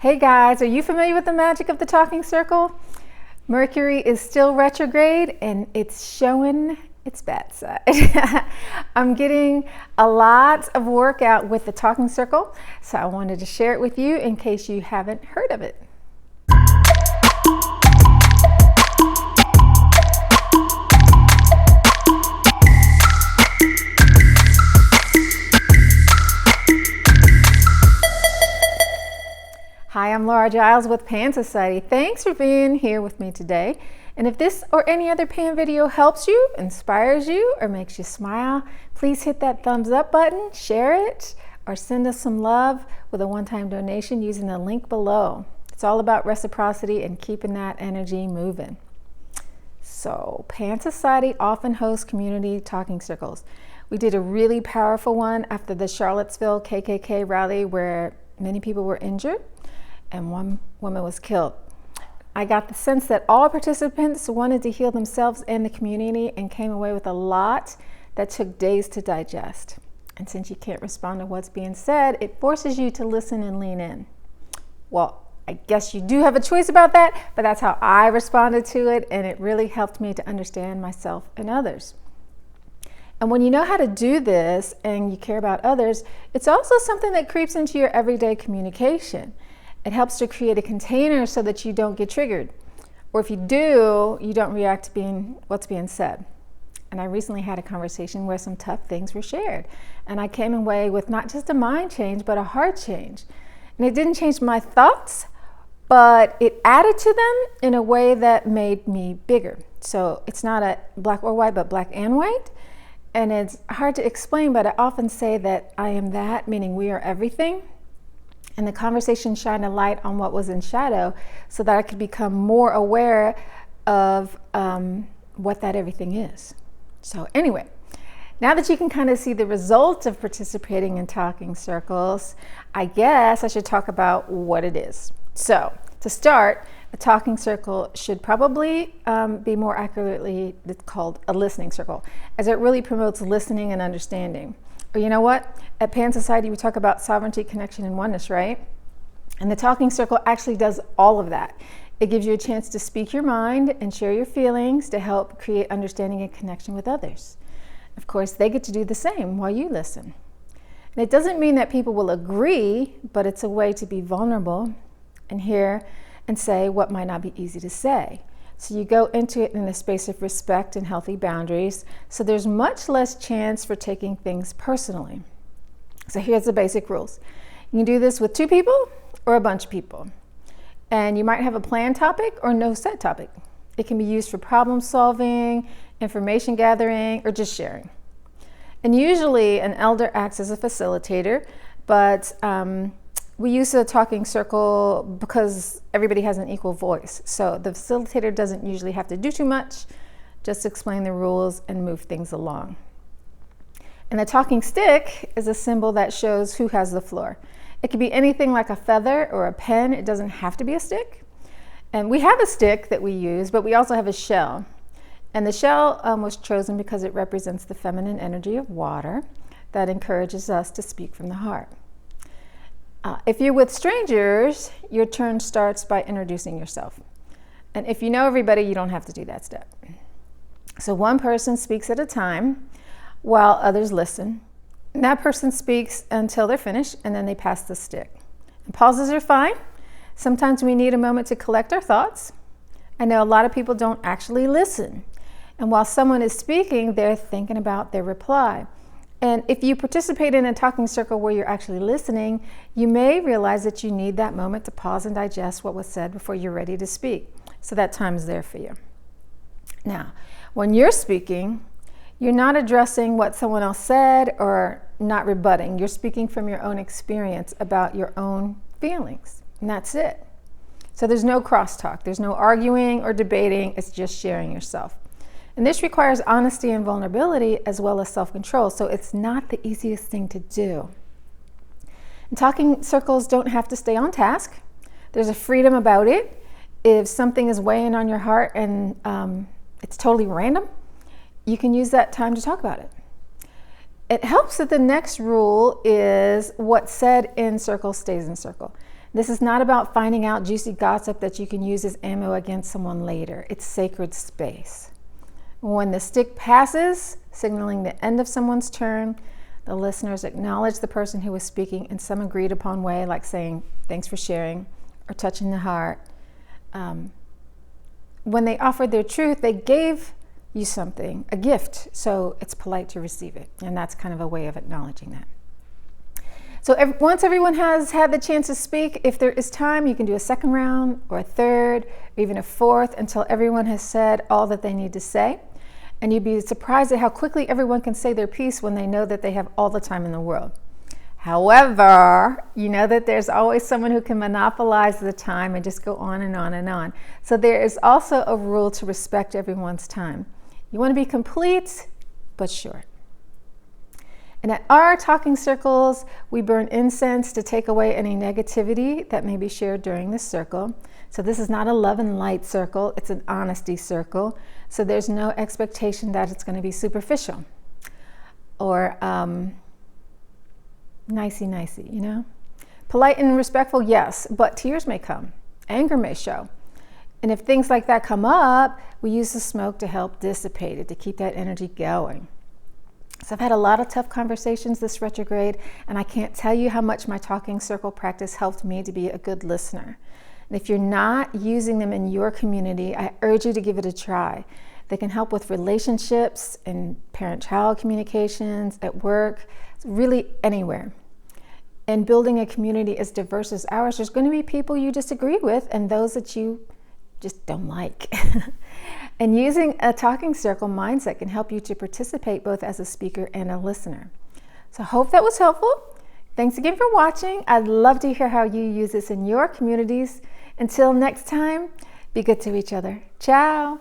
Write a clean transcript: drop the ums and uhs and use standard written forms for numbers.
Hey guys, are you familiar with the magic of the talking circle? Mercury is still retrograde and it's showing its bad side. I'm getting a lot of workout with the talking circle, so I wanted to share it with you in case you haven't heard of it. Hi, I'm Laura Giles with Pan Society. Thanks for being here with me today. And if this or any other Pan video helps you, inspires you, or makes you smile, please hit that thumbs up button, share it, or send us some love with a one-time donation using the link below. It's all about reciprocity and keeping that energy moving. So, Pan Society often hosts community talking circles. We did a really powerful one after the Charlottesville KKK rally where many people were injured and one woman was killed. I got the sense that all participants wanted to heal themselves and the community and came away with a lot that took days to digest. And since you can't respond to what's being said, it forces you to listen and lean in. Well, I guess you do have a choice about that, but that's how I responded to it, and it really helped me to understand myself and others. And when you know how to do this and you care about others, it's also something that creeps into your everyday communication. It helps to create a container so that you don't get triggered. Or if you do, you don't react to what's being said. And I recently had a conversation where some tough things were shared. And I came away with not just a mind change, but a heart change. And it didn't change my thoughts, but it added to them in a way that made me bigger. So it's not a black or white, but black and white. And it's hard to explain, but I often say that I am that, meaning we are everything. And the conversation shined a light on what was in shadow so that I could become more aware of what that everything is. So anyway, now that you can kind of see the results of participating in talking circles, I guess I should talk about what it is. So to start, a talking circle should probably be more accurately called a listening circle, as it really promotes listening and understanding. Or you know what? At Pan Society, we talk about sovereignty, connection, and oneness, right? And the talking circle actually does all of that. It gives you a chance to speak your mind and share your feelings to help create understanding and connection with others. Of course, they get to do the same while you listen. And it doesn't mean that people will agree, but it's a way to be vulnerable and hear and say what might not be easy to say. So you go into it in a space of respect and healthy boundaries, so there's much less chance for taking things personally. So here's the basic rules. You can do this with 2 people or a bunch of people. And you might have a planned topic or no set topic. It can be used for problem solving, information gathering, or just sharing. And usually an elder acts as a facilitator, but we use a talking circle because everybody has an equal voice. So the facilitator doesn't usually have to do too much, just explain the rules and move things along. And the talking stick is a symbol that shows who has the floor. It could be anything like a feather or a pen. It doesn't have to be a stick. And we have a stick that we use, but we also have a shell. And the shell was chosen because it represents the feminine energy of water that encourages us to speak from the heart. If you're with strangers, your turn starts by introducing yourself. And if you know everybody, you don't have to do that step. So one person speaks at a time while others listen. And that person speaks until they're finished, and then they pass the stick. And pauses are fine. Sometimes we need a moment to collect our thoughts. I know a lot of people don't actually listen. And while someone is speaking, they're thinking about their reply. And if you participate in a talking circle where you're actually listening, you may realize that you need that moment to pause and digest what was said before you're ready to speak. So that time is there for you. Now, when you're speaking, you're not addressing what someone else said or not rebutting. You're speaking from your own experience about your own feelings, and that's it. So there's no crosstalk. There's no arguing or debating. It's just sharing yourself. And this requires honesty and vulnerability as well as self-control, so it's not the easiest thing to do. And talking circles don't have to stay on task. There's a freedom about it. If something is weighing on your heart and it's totally random, you can use that time to talk about it. It helps that the next rule is what's said in circle stays in circle. This is not about finding out juicy gossip that you can use as ammo against someone later. It's sacred space. When the stick passes, signaling the end of someone's turn, the listeners acknowledge the person who was speaking in some agreed upon way, like saying, thanks for sharing, or touching the heart. When they offered their truth, they gave you something, a gift, so it's polite to receive it. And that's kind of a way of acknowledging that. So once everyone has had the chance to speak, if there is time, you can do a second round or a third, or even a fourth until everyone has said all that they need to say. And you'd be surprised at how quickly everyone can say their piece when they know that they have all the time in the world. However, you know that there's always someone who can monopolize the time and just go on and on and on. So there is also a rule to respect everyone's time. You want to be complete, but short. And at our talking circles, we burn incense to take away any negativity that may be shared during this circle. So this is not a love and light circle, it's an honesty circle. So there's no expectation that it's going to be superficial or nicey, you know? Polite and respectful, yes, but tears may come, anger may show. And if things like that come up, we use the smoke to help dissipate it, to keep that energy going. So I've had a lot of tough conversations this retrograde, and I can't tell you how much my talking circle practice helped me to be a good listener. And if you're not using them in your community, I urge you to give it a try. They can help with relationships and parent-child communications, at work, really anywhere. And building a community as diverse as ours, there's going to be people you disagree with and those that you just don't like. And using a talking circle mindset can help you to participate both as a speaker and a listener. So I hope that was helpful. Thanks again for watching. I'd love to hear how you use this in your communities. Until next time, be good to each other. Ciao.